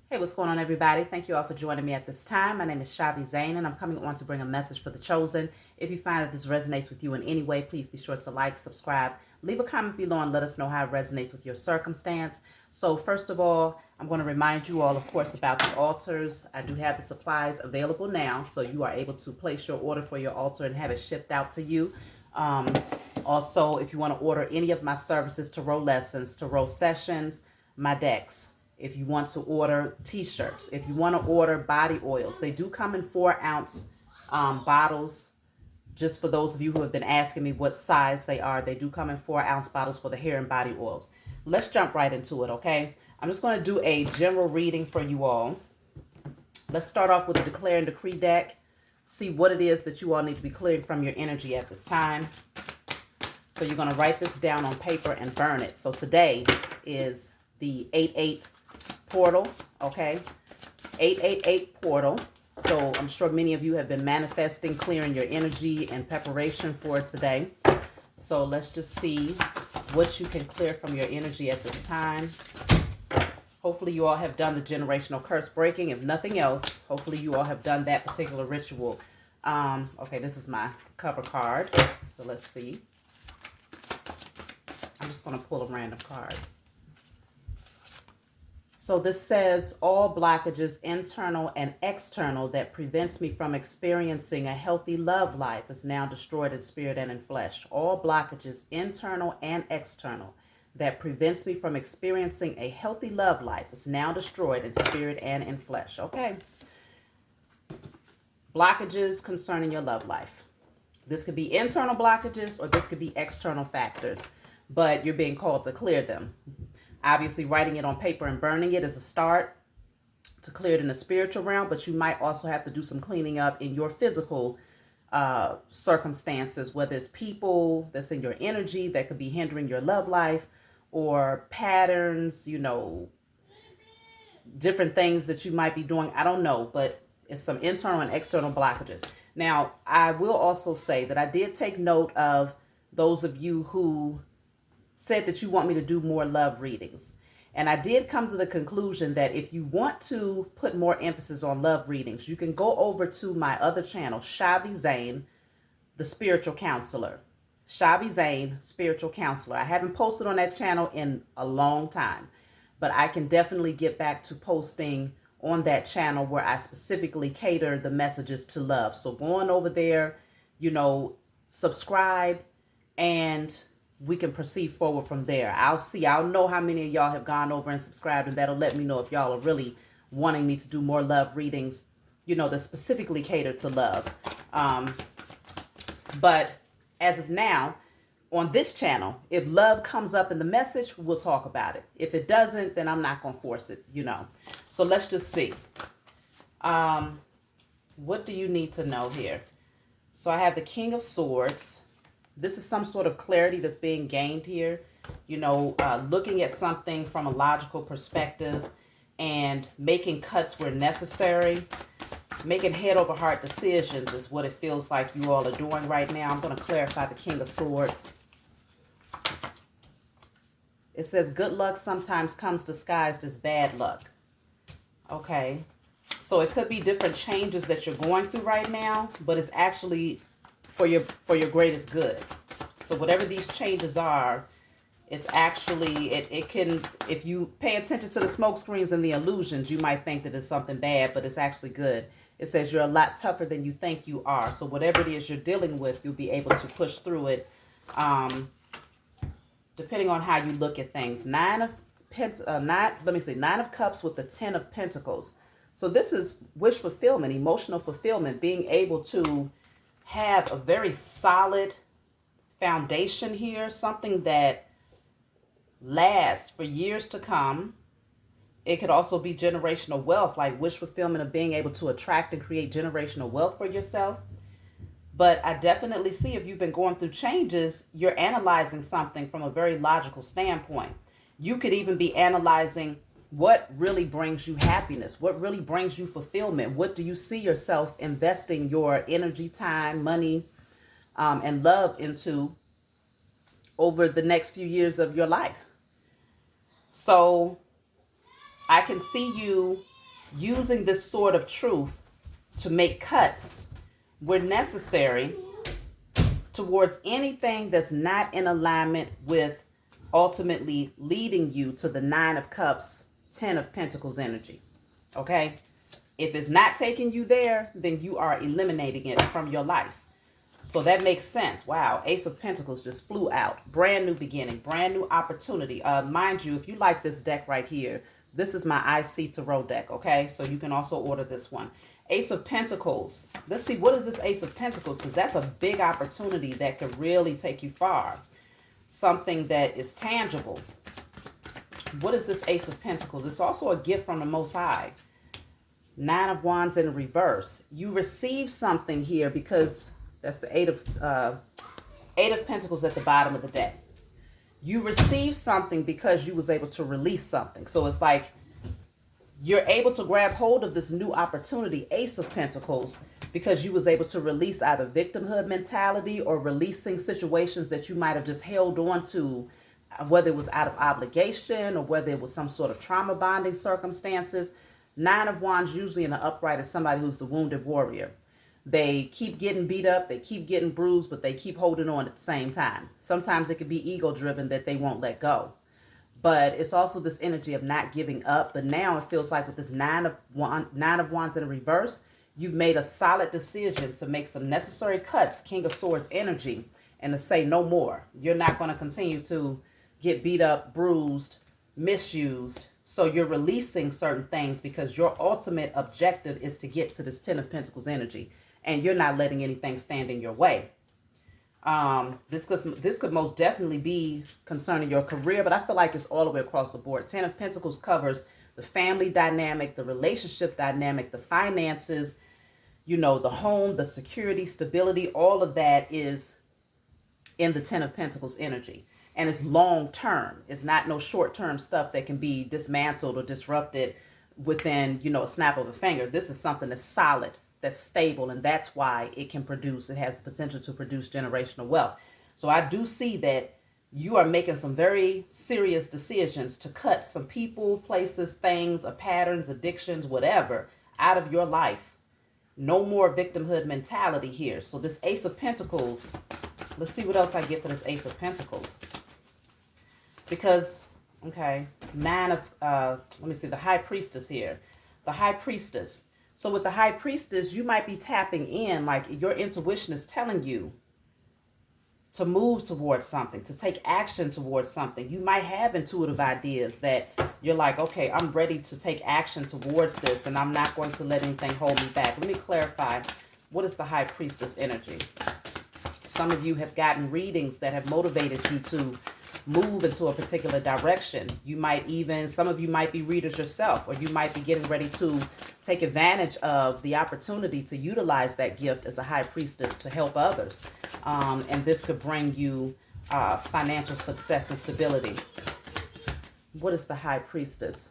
Hey, what's going on, everybody? Thank you all for joining me at this time. My name is Shavi Zane, and I'm coming on to bring a message for the chosen. If you find that this resonates with you in any way, please be sure to like, subscribe, leave a comment below, and let us know how it resonates with your circumstance. So, first of all, I'm going to remind you all, of course, about the altars. I do have the supplies available now, so you are able to place your order for your altar and have it shipped out to you. Um, Also, if you want to order any of my services, tarot lessons, tarot sessions, my decks, if you want to order t-shirts, if you want to order body oils, they do come in 4-ounce bottles. Just for those of you who have been asking me what size they are, they do come in 4-ounce bottles for the hair and body oils. Let's jump right into it, okay? I'm just going to do a general reading for you all. Let's start off with the Declare and Decree deck. See what it is that you all need to be clearing from your energy at this time. So you're going to write this down on paper and burn it. So today is the 8/8 portal, okay? 8/8 portal. So I'm sure many of you have been manifesting, clearing your energy in preparation for today. So let's just see what you can clear from your energy at this time. Hopefully you all have done the generational curse breaking. If nothing else, hopefully you all have done that particular ritual. Okay, this is my cover card. So let's see. I'm just going to pull a random card. So this says, all blockages, internal and external, that prevents me from experiencing a healthy love life is now destroyed in spirit and in flesh. All blockages, internal and external, that prevents me from experiencing a healthy love life is now destroyed in spirit and in flesh. Okay. Blockages concerning your love life. This could be internal blockages or this could be external factors, but you're being called to clear them. Obviously, writing it on paper and burning it is a start to clear it in the spiritual realm, but you might also have to do some cleaning up in your physical circumstances, whether it's people that's in your energy that could be hindering your love life, or patterns, different things that you might be doing. I don't know, but it's some internal and external blockages. Now, I will also say that I did take note of those of you who said that you want me to do more love readings. And I did come to the conclusion that if you want to put more emphasis on love readings, you can go over to my other channel, Shavi Zane, the Spiritual Counselor. Shavi Zane, Spiritual Counselor. I haven't posted on that channel in a long time, but I can definitely get back to posting on that channel where I specifically cater the messages to love. So go on over there, subscribe, and we can proceed forward from there. I'll know how many of y'all have gone over and subscribed, and that'll let me know if y'all are really wanting me to do more love readings, that specifically cater to love. But as of now, on this channel, if love comes up in the message, we'll talk about it. If it doesn't, then I'm not going to force it, So let's just see. What do you need to know here? So I have the King of Swords. This is some sort of clarity that's being gained here. Looking at something from a logical perspective and making cuts where necessary. Making head over heart decisions is what it feels like you all are doing right now. I'm going to clarify the King of Swords. It says good luck sometimes comes disguised as bad luck. Okay. So it could be different changes that you're going through right now, but it's actually for your greatest good. So whatever these changes are, it's actually, it can, if you pay attention to the smoke screens and the illusions, you might think that it's something bad, but it's actually good. It says you're a lot tougher than you think you are. So whatever it is you're dealing with, you'll be able to push through it, depending on how you look at things. Nine of Cups with the 10 of Pentacles. So this is wish fulfillment, emotional fulfillment, being able to have a very solid foundation here, something that lasts for years to come. It could also be generational wealth, like wish fulfillment of being able to attract and create generational wealth for yourself. But I definitely see if you've been going through changes, you're analyzing something from a very logical standpoint. You could even be analyzing what really brings you happiness, what really brings you fulfillment. What do you see yourself investing your energy, time, money, and love into over the next few years of your life? So I can see you using this sword of truth to make cuts where necessary towards anything that's not in alignment with ultimately leading you to the Nine of Cups, Ten of Pentacles energy. Okay? If it's not taking you there, then you are eliminating it from your life. So that makes sense. Wow, Ace of Pentacles just flew out. Brand new beginning, brand new opportunity. Mind you, if you like this deck right here, this is my IC Tarot deck, okay? So you can also order this one. Ace of Pentacles. Let's see, what is this Ace of Pentacles? Because that's a big opportunity that could really take you far. Something that is tangible. What is this Ace of Pentacles? It's also a gift from the Most High. Nine of Wands in reverse. You receive something here because that's the Eight of Pentacles at the bottom of the deck. You receive something because you was able to release something. So it's like you're able to grab hold of this new opportunity, Ace of Pentacles, because you was able to release either victimhood mentality or releasing situations that you might have just held on to, whether it was out of obligation or whether it was some sort of trauma bonding circumstances. Nine of Wands usually in the upright is somebody who's the wounded warrior. They keep getting beat up, they keep getting bruised, but they keep holding on at the same time. Sometimes it could be ego-driven that they won't let go. But it's also this energy of not giving up. But now it feels like with this Nine of Wands in a reverse, you've made a solid decision to make some necessary cuts, King of Swords energy, and to say no more. You're not going to continue to get beat up, bruised, misused. So you're releasing certain things because your ultimate objective is to get to this Ten of Pentacles energy. And you're not letting anything stand in your way. This could most definitely be concerning your career, but I feel like it's all the way across the board. Ten of Pentacles covers the family dynamic, the relationship dynamic, the finances, you know, the home, the security, stability, all of that is in the Ten of Pentacles energy. And it's long term. It's not no short term stuff that can be dismantled or disrupted within, you know, a snap of a finger. This is something that's solid, that's stable, and that's why it can produce, it has the potential to produce generational wealth. So I do see that you are making some very serious decisions to cut some people, places, things, or patterns, addictions, whatever, out of your life. No more victimhood mentality here. So this Ace of Pentacles, let's see what else I get for this Ace of Pentacles. Because, okay, let me see, the High Priestess here. The High Priestess. So with the High Priestess, you might be tapping in, like your intuition is telling you to move towards something, to take action towards something. You might have intuitive ideas that you're like, okay, I'm ready to take action towards this and I'm not going to let anything hold me back. Let me clarify, what is the High Priestess energy? Some of you have gotten readings that have motivated you to move into a particular direction. You might even, some of you might be readers yourself, or you might be getting ready to take advantage of the opportunity to utilize that gift as a High Priestess to help others. And this could bring you financial success and stability. What is the High Priestess?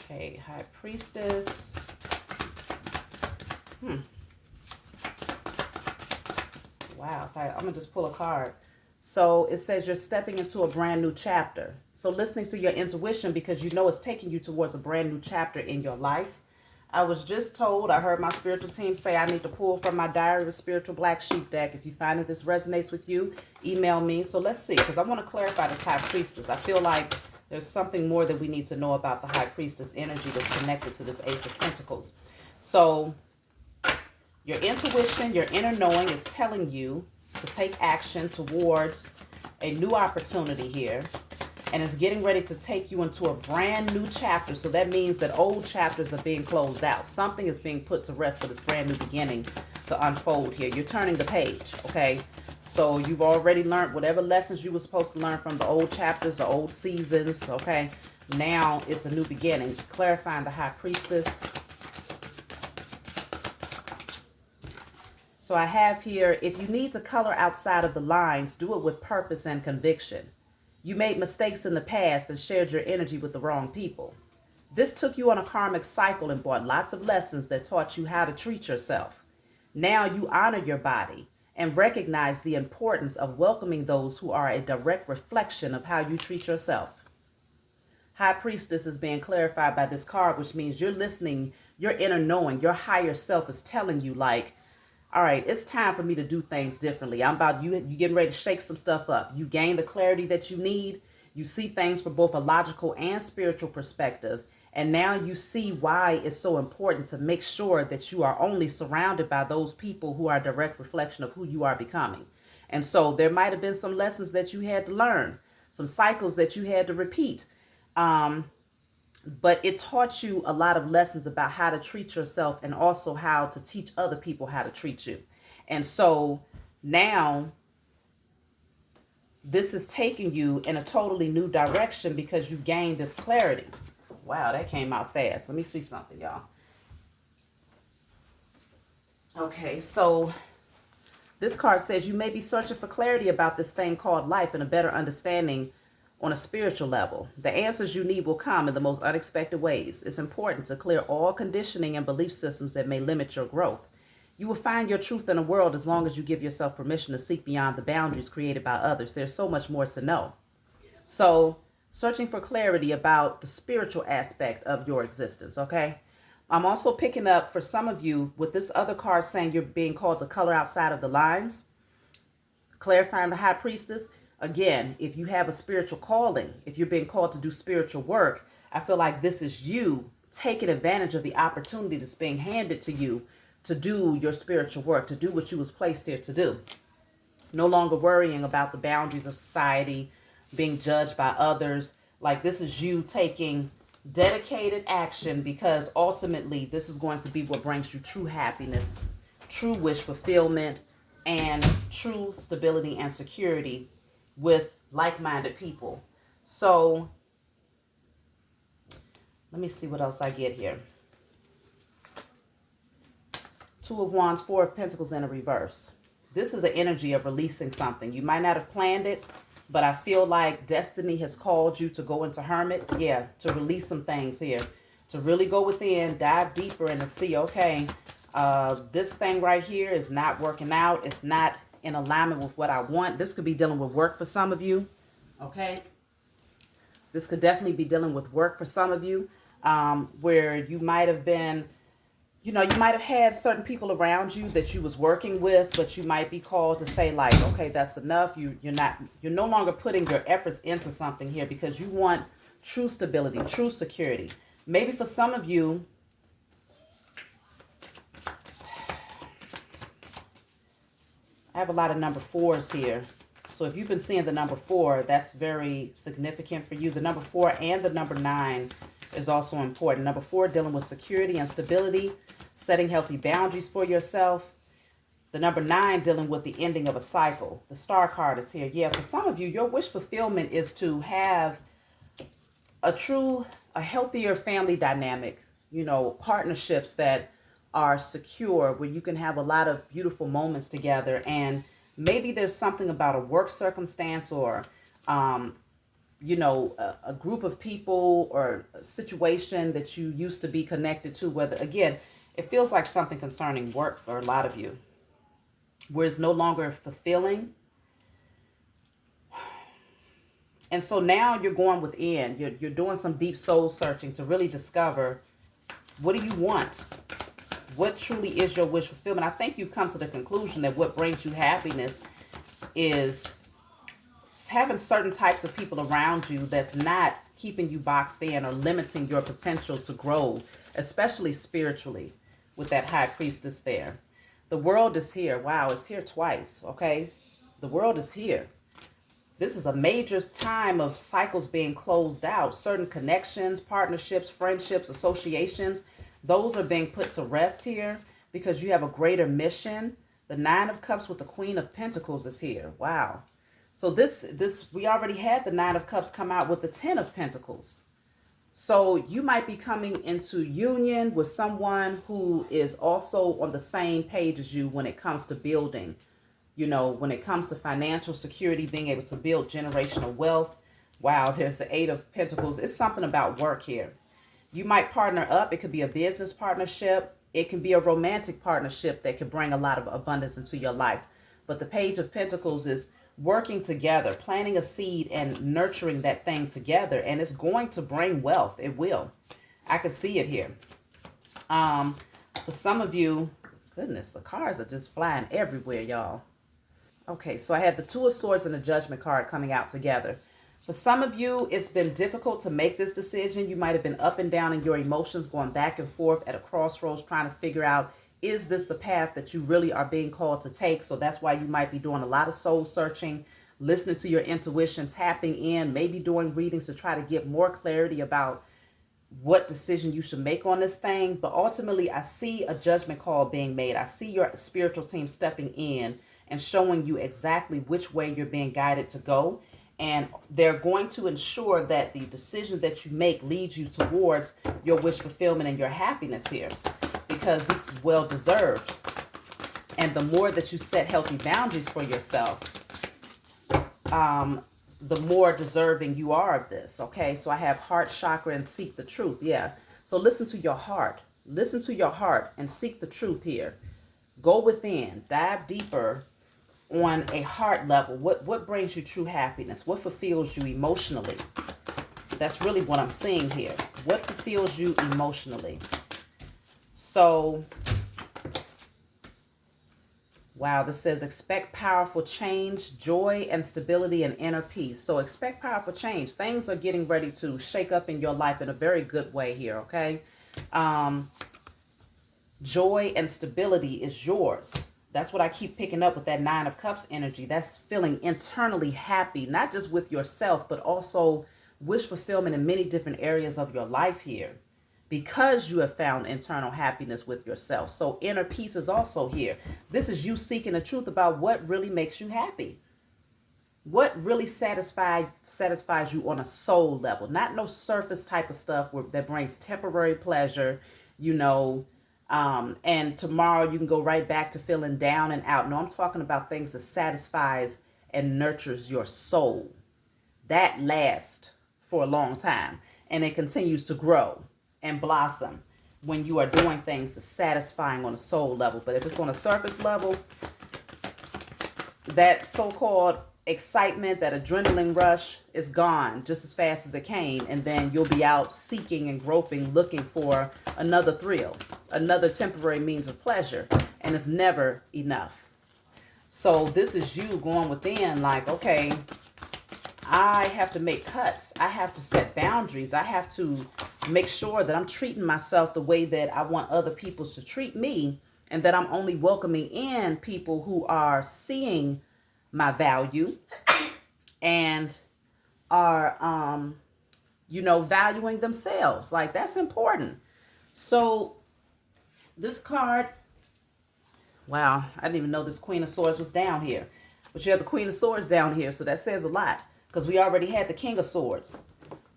Okay, High Priestess. Wow, I'm going to just pull a card. So it says you're stepping into a brand new chapter. So listening to your intuition, because you know it's taking you towards a brand new chapter in your life. I was just told, I heard my spiritual team say I need to pull from my Diary of a Spiritual Black Sheep deck. If you find that this resonates with you, email me. So let's see, because I want to clarify this High Priestess. I feel like there's something more that we need to know about the High Priestess energy that's connected to this Ace of Pentacles. So your intuition, your inner knowing is telling you to take action towards a new opportunity here. And it's getting ready to take you into a brand new chapter. So that means that old chapters are being closed out. Something is being put to rest for this brand new beginning to unfold here. You're turning the page, okay? So you've already learned whatever lessons you were supposed to learn from the old chapters, the old seasons, okay? Now it's a new beginning. Clarifying the High Priestess. So I have here, if you need to color outside of the lines, do it with purpose and conviction. You made mistakes in the past and shared your energy with the wrong people. This took you on a karmic cycle and brought lots of lessons that taught you how to treat yourself. Now you honor your body and recognize the importance of welcoming those who are a direct reflection of how you treat yourself. High Priestess is being clarified by this card, which means you're listening, your inner knowing, your higher self is telling you like, all right, it's time for me to do things differently. I'm about you getting ready to shake some stuff up. You gain the clarity that you need. You see things from both a logical and spiritual perspective. And now you see why it's so important to make sure that you are only surrounded by those people who are a direct reflection of who you are becoming. And so there might have been some lessons that you had to learn, some cycles that you had to repeat. But it taught you a lot of lessons about how to treat yourself and also how to teach other people how to treat you. And so now this is taking you in a totally new direction because you've gained this clarity. Wow, that came out fast. Let me see something, y'all. Okay, so this card says you may be searching for clarity about this thing called life and a better understanding on a spiritual level. The answers you need will come in the most unexpected ways. It's important to clear all conditioning and belief systems that may limit your growth. You will find your truth in the world as long as you give yourself permission to seek beyond the boundaries created by others. There's so much more to know. So, searching for clarity about the spiritual aspect of your existence, okay? I'm also picking up for some of you with this other card saying you're being called to color outside of the lines. Clarifying the High Priestess. Again, if you have a spiritual calling, if you're being called to do spiritual work, I feel like this is you taking advantage of the opportunity that's being handed to you to do your spiritual work, to do what you was placed here to do. No longer worrying about the boundaries of society, being judged by others. Like this is you taking dedicated action because ultimately this is going to be what brings you true happiness, true wish fulfillment, and true stability and security with like-minded people. So let me see what else I get here. Two of Wands, Four of Pentacles in a reverse. This is an energy of releasing something. You might not have planned it, but I feel like destiny has called you to go into hermit. Yeah, to release some things here. To really go within, dive deeper and to see, okay, this thing right here is not working out. It's not in alignment with what I want. This could be dealing with work for some of you. Okay. This could definitely be dealing with work for some of you, where you might have been, you might have had certain people around you that you was working with, but you might be called to say like, okay, that's enough. You're no longer putting your efforts into something here because you want true stability, true security. Maybe for some of you, I have a lot of number 4s here. So if you've been seeing the number 4, that's very significant for you. The number 4 and the number 9 is also important. Number 4, dealing with security and stability, setting healthy boundaries for yourself. The number 9, dealing with the ending of a cycle. The Star card is here. Yeah, for some of you, your wish fulfillment is to have a healthier family dynamic, partnerships that are secure, where you can have a lot of beautiful moments together. And maybe there's something about a work circumstance or, a group of people or a situation that you used to be connected to, whether, again, it feels like something concerning work for a lot of you, where it's no longer fulfilling. And so now you're going within, you're doing some deep soul searching to really discover, what do you want? What truly is your wish fulfillment? I think you've come to the conclusion that what brings you happiness is having certain types of people around you that's not keeping you boxed in or limiting your potential to grow, especially spiritually, with that High Priestess there. The world is here. Wow, it's here twice, okay? The world is here. This is a major time of cycles being closed out. Certain connections, partnerships, friendships, associations, those are being put to rest here because you have a greater mission. The 9 of Cups with the Queen of Pentacles is here. Wow. So this we already had the 9 of Cups come out with the 10 of Pentacles. So you might be coming into union with someone who is also on the same page as you when it comes to building, when it comes to financial security, being able to build generational wealth. Wow, there's the 8 of Pentacles. It's something about work here. You might partner up. It could be a business partnership. It can be a romantic partnership that can bring a lot of abundance into your life. But the Page of Pentacles is working together, planting a seed and nurturing that thing together. And it's going to bring wealth. It will. I can see it here. For some of you, goodness, the cards are just flying everywhere, y'all. Okay, so I had the Two of Swords and the Judgment card coming out together. For some of you, it's been difficult to make this decision. You might have been up and down in your emotions, going back and forth at a crossroads, trying to figure out, is this the path that you really are being called to take? So that's why you might be doing a lot of soul searching, listening to your intuition, tapping in, maybe doing readings to try to get more clarity about what decision you should make on this thing. But ultimately, I see a judgment call being made. I see your spiritual team stepping in and showing you exactly which way you're being guided to go. And they're going to ensure that the decision that you make leads you towards your wish fulfillment and your happiness here, because this is well deserved. And the more that you set healthy boundaries for yourself, the more deserving you are of this. Okay, so I have heart chakra and seek the truth. Yeah, so listen to your heart. Listen to your heart and seek the truth here. Go within, dive deeper on a heart level. What brings you true happiness? What fulfills you emotionally? That's really what I'm seeing here. What fulfills you emotionally? So, wow, this says expect powerful change, joy and stability and inner peace. So expect powerful change. Things are getting ready to shake up in your life in a very good way here, okay? Joy and stability is yours. That's what I keep picking up with that Nine of Cups energy. That's feeling internally happy, not just with yourself, but also wish fulfillment in many different areas of your life here, because you have found internal happiness with yourself. So inner peace is also here. This is you seeking the truth about what really makes you happy. What really satisfies you on a soul level, not no surface type of stuff that brings temporary pleasure, you know, and tomorrow you can go right back to feeling down and out. No, I'm talking about things that satisfies and nurtures your soul. That lasts for a long time, and it continues to grow and blossom when you are doing things that's satisfying on a soul level. But if it's on a surface level, that so-called excitement, that adrenaline rush is gone just as fast as it came. And then you'll be out seeking and groping, looking for another thrill, another temporary means of pleasure. And it's never enough. So this is you going within like, okay, I have to make cuts. I have to set boundaries. I have to make sure that I'm treating myself the way that I want other people to treat me, and that I'm only welcoming in people who are seeing my value and are, valuing themselves. Like, that's important. So this card, wow, I didn't even know this Queen of Swords was down here. But you have the Queen of Swords down here, so that says a lot, because we already had the King of Swords.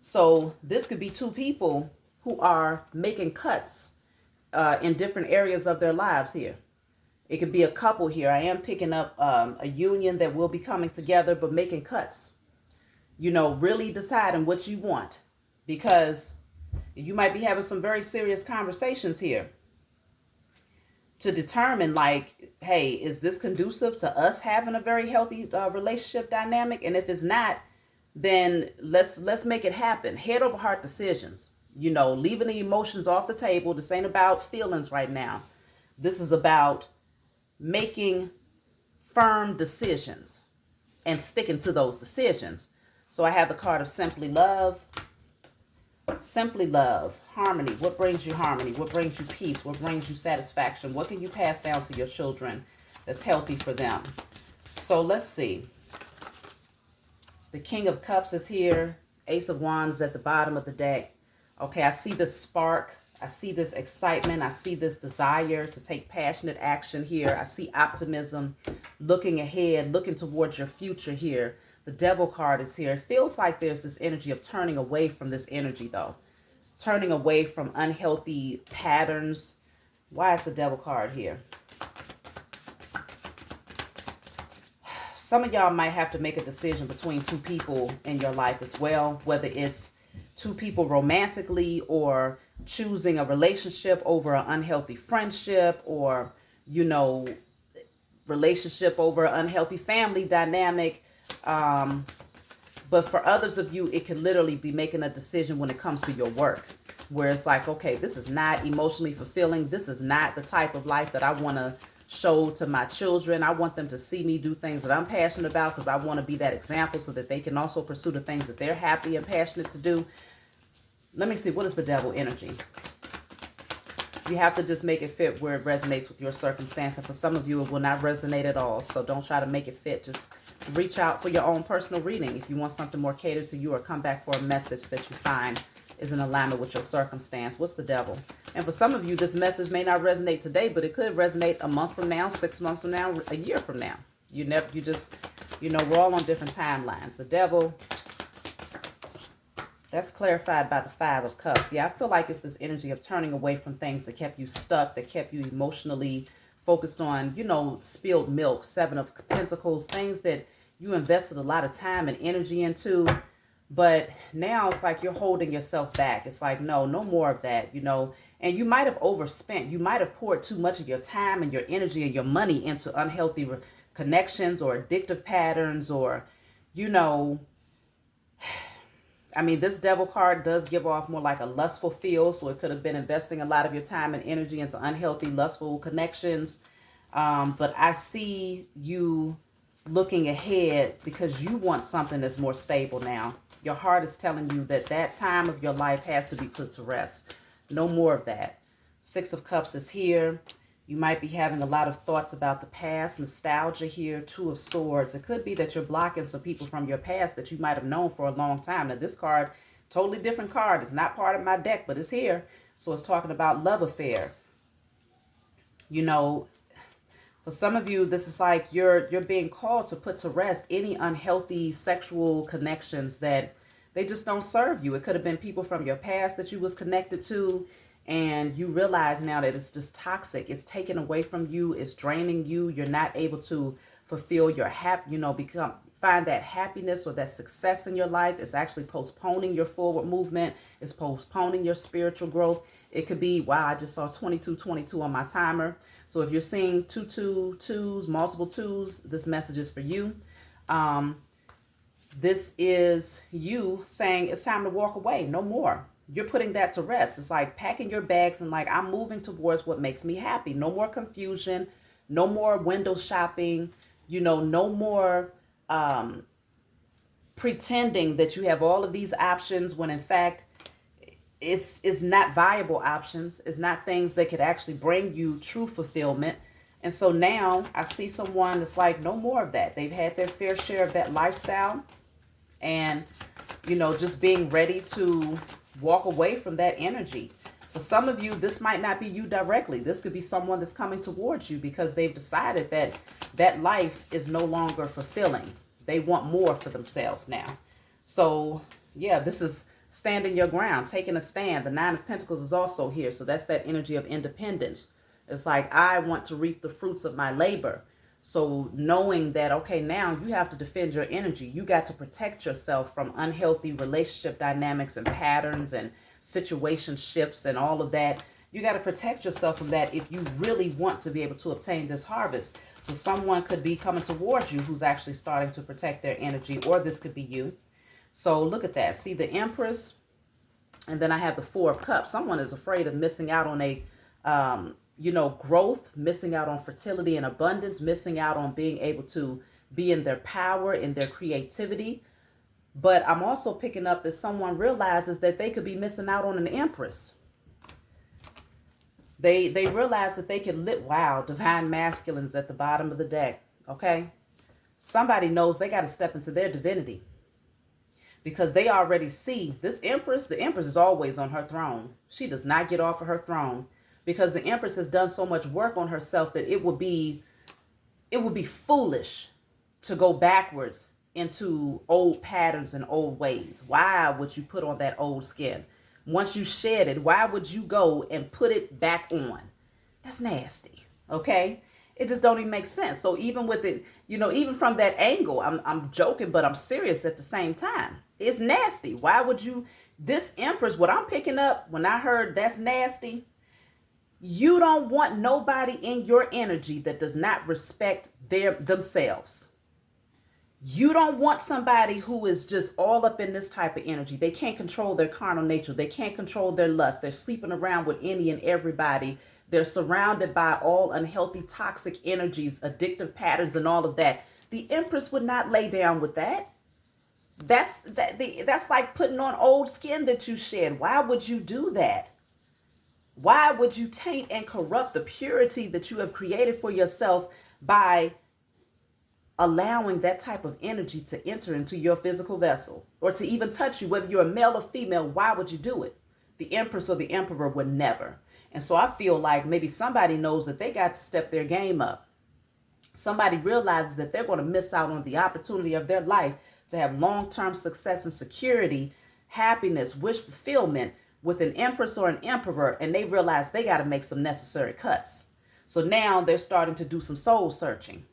So this could be two people who are making cuts in different areas of their lives here. It could be a couple here. I am picking up a union that will be coming together, but making cuts. Really deciding what you want, because you might be having some very serious conversations here to determine, like, hey, is this conducive to us having a very healthy relationship dynamic? And if it's not, then let's make it happen. Head over heart decisions. Leaving the emotions off the table. This ain't about feelings right now. This is about making firm decisions and sticking to those decisions. So I have the card of simply love. Simply love, harmony. What brings you harmony? What brings you peace? What brings you satisfaction? What can you pass down to your children that's healthy for them? So let's see. The King of Cups is here. Ace of Wands at the bottom of the deck. Okay, I see this spark. I see this excitement. I see this desire to take passionate action here. I see optimism, looking ahead, looking towards your future here. The Devil card is here. It feels like there's this energy of turning away from this energy, though. Turning away from unhealthy patterns. Why is the Devil card here? Some of y'all might have to make a decision between two people in your life as well, whether it's two people romantically, or choosing a relationship over an unhealthy friendship, or, relationship over an unhealthy family dynamic. But for others of you, it could literally be making a decision when it comes to your work, where it's like, okay, this is not emotionally fulfilling. This is not the type of life that I want to show to my children. I want them to see me do things that I'm passionate about, because I want to be that example so that they can also pursue the things that they're happy and passionate to do. Let me see, what is the devil energy? You have to just make it fit where it resonates with your circumstance. And for some of you, it will not resonate at all. So don't try to make it fit. Just reach out for your own personal reading if you want something more catered to you, or come back for a message that you find is in alignment with your circumstance. What's the devil? And for some of you, this message may not resonate today, but it could resonate a month from now, 6 months from now, a year from now. We're all on different timelines. The devil, that's clarified by the 5 of Cups. Yeah, I feel like it's this energy of turning away from things that kept you stuck, that kept you emotionally focused on, spilled milk. 7 of Pentacles, things that you invested a lot of time and energy into. But now it's like you're holding yourself back. It's like, no more of that, And you might have overspent. You might have poured too much of your time and your energy and your money into unhealthy connections or addictive patterns, or, this devil card does give off more like a lustful feel. So it could have been investing a lot of your time and energy into unhealthy, lustful connections. But I see you looking ahead because you want something that's more stable now. Your heart is telling you that that time of your life has to be put to rest. No more of that. 6 of Cups is here. You might be having a lot of thoughts about the past, nostalgia here. 2 of Swords. It could be that you're blocking some people from your past that you might have known for a long time. Now, this card, totally different card. It's not part of my deck, but it's here. So it's talking about love affair. For some of you, this is like you're being called to put to rest any unhealthy sexual connections that they just don't serve you. It could have been people from your past that you was connected to, and you realize now that it's just toxic. It's taken away from you. It's draining you. You're not able to fulfill your find that happiness or that success in your life. It's actually postponing your forward movement. It's postponing your spiritual growth. It could be, wow, I just saw 2222 on my timer. So if you're seeing 222s, multiple 2s, this message is for you. This is you saying it's time to walk away. No more. You're putting that to rest. It's like packing your bags and like, I'm moving towards what makes me happy. No more confusion. No more window shopping. No more pretending that you have all of these options when in fact it's not viable options. It's not things that could actually bring you true fulfillment. And so now I see someone that's like, no more of that. They've had their fair share of that lifestyle, and just being ready to walk away from that energy. For some of you, this might not be you directly. This could be someone that's coming towards you because they've decided that that life is no longer fulfilling. They want more for themselves now. So yeah, this is standing your ground, taking a stand. The 9 of Pentacles is also here. So that's that energy of independence. It's like, I want to reap the fruits of my labor. So knowing that, okay, now you have to defend your energy. You got to protect yourself from unhealthy relationship dynamics and patterns and situationships and all of that. You got to protect yourself from that if you really want to be able to obtain this harvest. So someone could be coming towards you who's actually starting to protect their energy, or this could be you. So look at that. See the Empress, and then I have the 4 of Cups. Someone is afraid of missing out on a, growth, missing out on fertility and abundance, missing out on being able to be in their power, in their creativity. But I'm also picking up that someone realizes that they could be missing out on an Empress. They realize that they can live. Wow, divine masculine is at the bottom of the deck. Okay. Somebody knows they got to step into their divinity, because they already see this Empress. The Empress is always on her throne. She does not get off of her throne, because the Empress has done so much work on herself that it would be foolish to go backwards into old patterns and old ways. Why would you put on that old skin? Once you shed it, why would you go and put it back on? That's nasty. Okay. It just don't even make sense. So even with it, even from that angle, I'm joking, but I'm serious at the same time. It's nasty. Why would you, this Empress, what I'm picking up when I heard that's nasty, You don't want nobody in your energy that does not respect themselves. You don't want somebody who is just all up in this type of energy. They can't control their carnal nature. They can't control their lust. They're sleeping around with any and everybody. They're surrounded by all unhealthy, toxic energies, addictive patterns, and all of that. The Empress would not lay down with that. That's like putting on old skin that you shed. Why would you do that? Why would you taint and corrupt the purity that you have created for yourself by allowing that type of energy to enter into your physical vessel or to even touch you, whether you're a male or female? Why would you do it? The Empress or the Emperor would never. And so I feel like maybe somebody knows that they got to step their game up. Somebody realizes that they're going to miss out on the opportunity of their life to have long-term success and security, happiness, wish fulfillment with an Empress or an Emperor, and they realize they got to make some necessary cuts. So now they're starting to do some soul searching.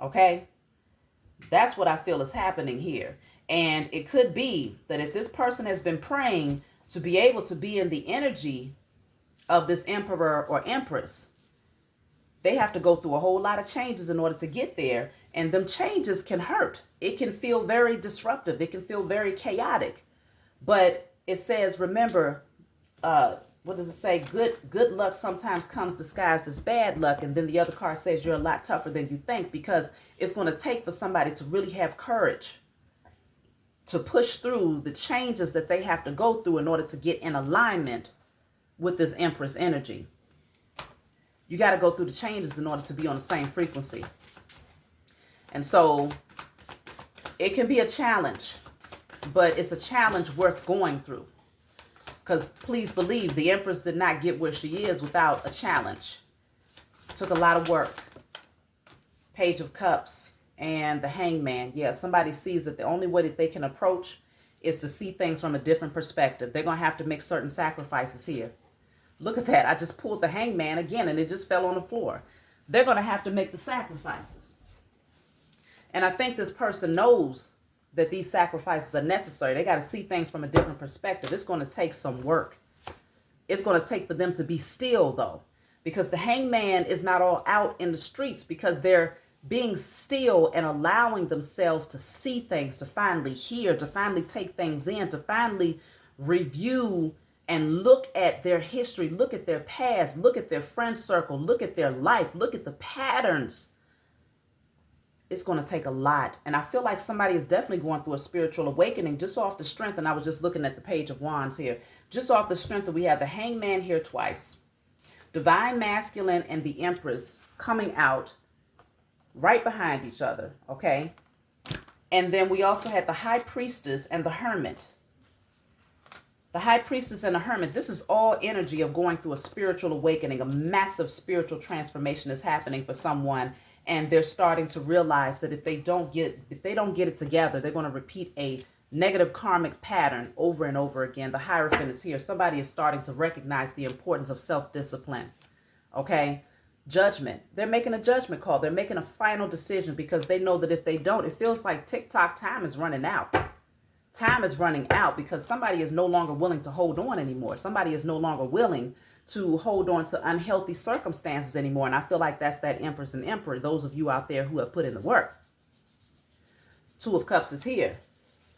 Okay? That's what I feel is happening here. And it could be that if this person has been praying to be able to be in the energy of this Emperor or Empress, they have to go through a whole lot of changes in order to get there. And them changes can hurt. It can feel very disruptive. It can feel very chaotic. But it says, remember, what does it say? Good luck sometimes comes disguised as bad luck. And then the other card says you're a lot tougher than you think, because it's going to take for somebody to really have courage to push through the changes that they have to go through in order to get in alignment with this Empress energy. You got to go through the changes in order to be on the same frequency. And so it can be a challenge, but it's a challenge worth going through. Because please believe, the Empress did not get where she is without a challenge. Took a lot of work. Page of Cups and the Hangman. Yeah, somebody sees that the only way that they can approach is to see things from a different perspective. They're going to have to make certain sacrifices here. Look at that. I just pulled the Hangman again and it just fell on the floor. They're going to have to make the sacrifices. And I think this person knows that these sacrifices are necessary. They got to see things from a different perspective. It's going to take some work. It's going to take for them to be still, though, because the Hangman is not all out in the streets, because they're being still and allowing themselves to see things, to finally hear, to finally take things in, to finally review and look at their history, look at their past, look at their friend circle, look at their life, look at the patterns. It's going to take a lot. And I feel like somebody is definitely going through a spiritual awakening just off the strength. And I was just looking at the Page of Wands here. Just off the strength that we have the Hangman here twice. Divine Masculine and the Empress coming out right behind each other. Okay. And then we also had the High Priestess and the Hermit. The High Priestess and the Hermit. This is all energy of going through a spiritual awakening. A massive spiritual transformation is happening for someone. And they're starting to realize that if they don't get it together, they're going to repeat a negative karmic pattern over and over again. The Hierophant is here. Somebody is starting to recognize the importance of self-discipline. Okay? Judgment. They're making a judgment call. They're making a final decision because they know that if they don't, it feels like TikTok time is running out. Time is running out because somebody is no longer willing to hold on anymore. Somebody is no longer willing to hold on to unhealthy circumstances anymore. And I feel like that's that Empress and Emperor, those of you out there who have put in the work. Two of Cups is here.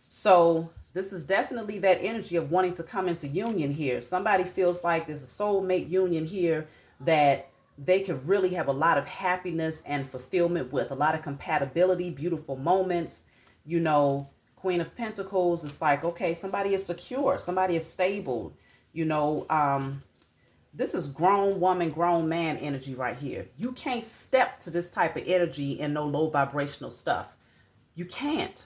So this is definitely that energy of wanting to come into union here. Somebody feels like there's a soulmate union here that they could really have a lot of happiness and fulfillment with, a lot of compatibility, beautiful moments. You know, Queen of Pentacles, it's like, okay, somebody is secure, somebody is stable, you know, this is grown woman, grown man energy right here. You can't step to this type of energy in no low vibrational stuff. You can't.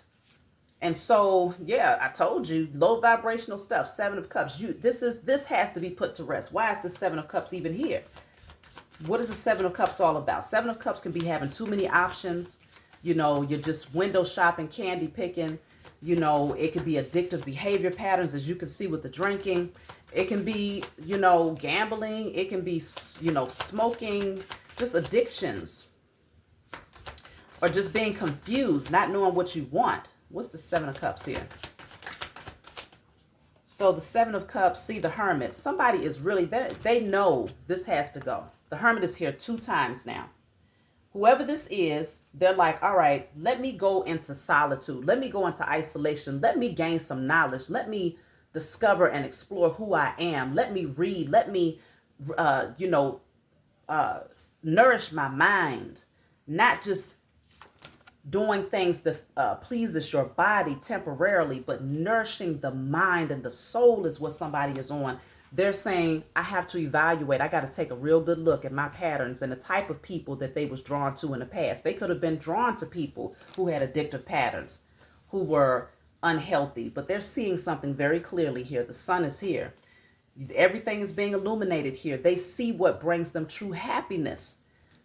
And so, yeah, I told you, low vibrational stuff, Seven of Cups. This has to be put to rest. Why is the Seven of Cups even here? What is the Seven of Cups all about? Seven of Cups can be having too many options. You know, you're just window shopping, candy picking. You know, it could be addictive behavior patterns, as you can see with the drinking. It can be, you know, gambling. It can be, you know, smoking, just addictions. Or just being confused, not knowing what you want. What's the Seven of Cups here? So the Seven of Cups, see the Hermit. Somebody is really, they know this has to go. The Hermit is here 2 times now. Whoever this is, they're like, all right, let me go into solitude. Let me go into isolation. Let me gain some knowledge. Let me discover and explore who I am. Let me read. Let me, nourish my mind. Not just doing things that pleases your body temporarily, but nourishing the mind and the soul is what somebody is on. They're saying, I have to evaluate. I got to take a real good look at my patterns and the type of people that they was drawn to in the past. They could have been drawn to people who had addictive patterns, who were unhealthy, but they're seeing something very clearly here. The sun is here. Everything is being illuminated here. They see what brings them true happiness.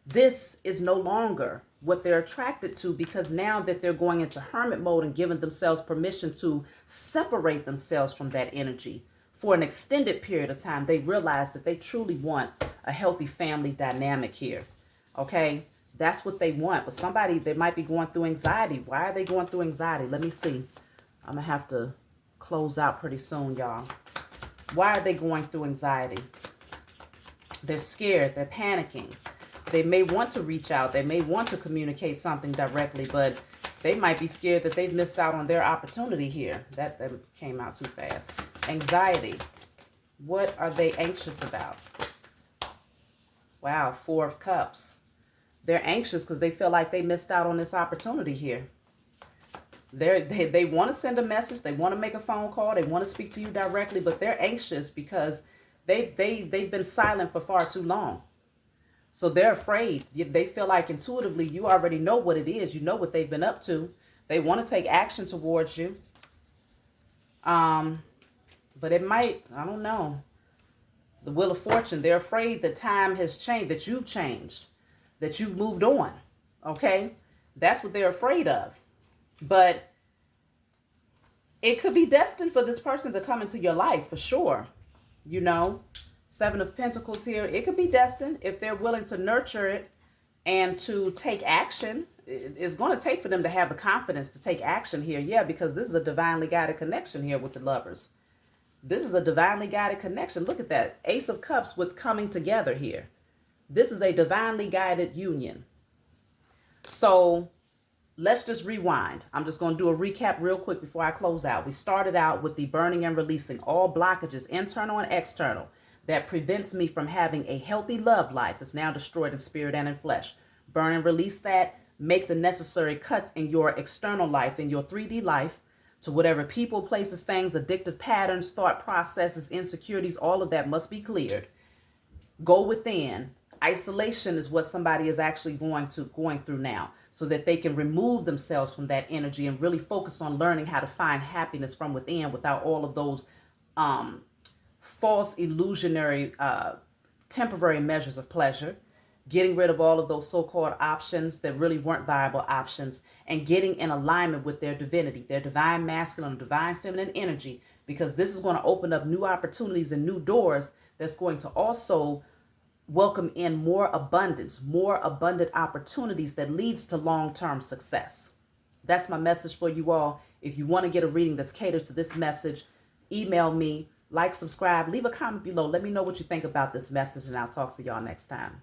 This is no longer what they're attracted to, because now that they're going into hermit mode and giving themselves permission to separate themselves from that energy for an extended period of time, they realize that they truly want a healthy family dynamic here. Okay, that's what they want. But somebody, they might be going through anxiety. Why are they going through anxiety? Let me see. I'm gonna have to close out pretty soon, y'all. Why are they going through anxiety? They're scared. They're panicking. They may want to reach out. They may want to communicate something directly, but they might be scared that they've missed out on their opportunity here. That came out too fast. Anxiety. What are they anxious about? Wow, 4 of Cups. They're anxious because they feel like they missed out on this opportunity here. They want to send a message. They want to make a phone call. They want to speak to you directly, but they're anxious because they've been silent for far too long. So they're afraid. They feel like intuitively you already know what it is. You know what they've been up to. They want to take action towards you. But it might, I don't know. The Wheel of Fortune, they're afraid that time has changed, that you've changed, that you've moved on. Okay? That's what they're afraid of. But it could be destined for this person to come into your life for sure. You know? 7 of Pentacles here. It could be destined if they're willing to nurture it and to take action. It's going to take for them to have the confidence to take action here. Yeah, because this is a divinely guided connection here with the lovers. This is a divinely guided connection. Look at that. Ace of Cups with coming together here. This is a divinely guided union. So let's just rewind. I'm just going to do a recap real quick before I close out. We started out with the burning and releasing all blockages, internal and external, that prevents me from having a healthy love life. It's now destroyed in spirit and in flesh. Burn and release that. Make the necessary cuts in your external life, in your 3D life, to whatever people, places, things, addictive patterns, thought processes, insecurities, all of that must be cleared. Go within. Isolation is what somebody is actually going through now, so that they can remove themselves from that energy and really focus on learning how to find happiness from within without all of those false, illusionary, temporary measures of pleasure, getting rid of all of those so-called options that really weren't viable options, and getting in alignment with their divinity, their divine masculine, divine feminine energy, because this is going to open up new opportunities and new doors that's going to also welcome in more abundance, more abundant opportunities that leads to long-term success. That's my message for you all. If you want to get a reading that's catered to this message, email me. Like, subscribe, leave a comment below. Let me know what you think about this message, and I'll talk to y'all next time.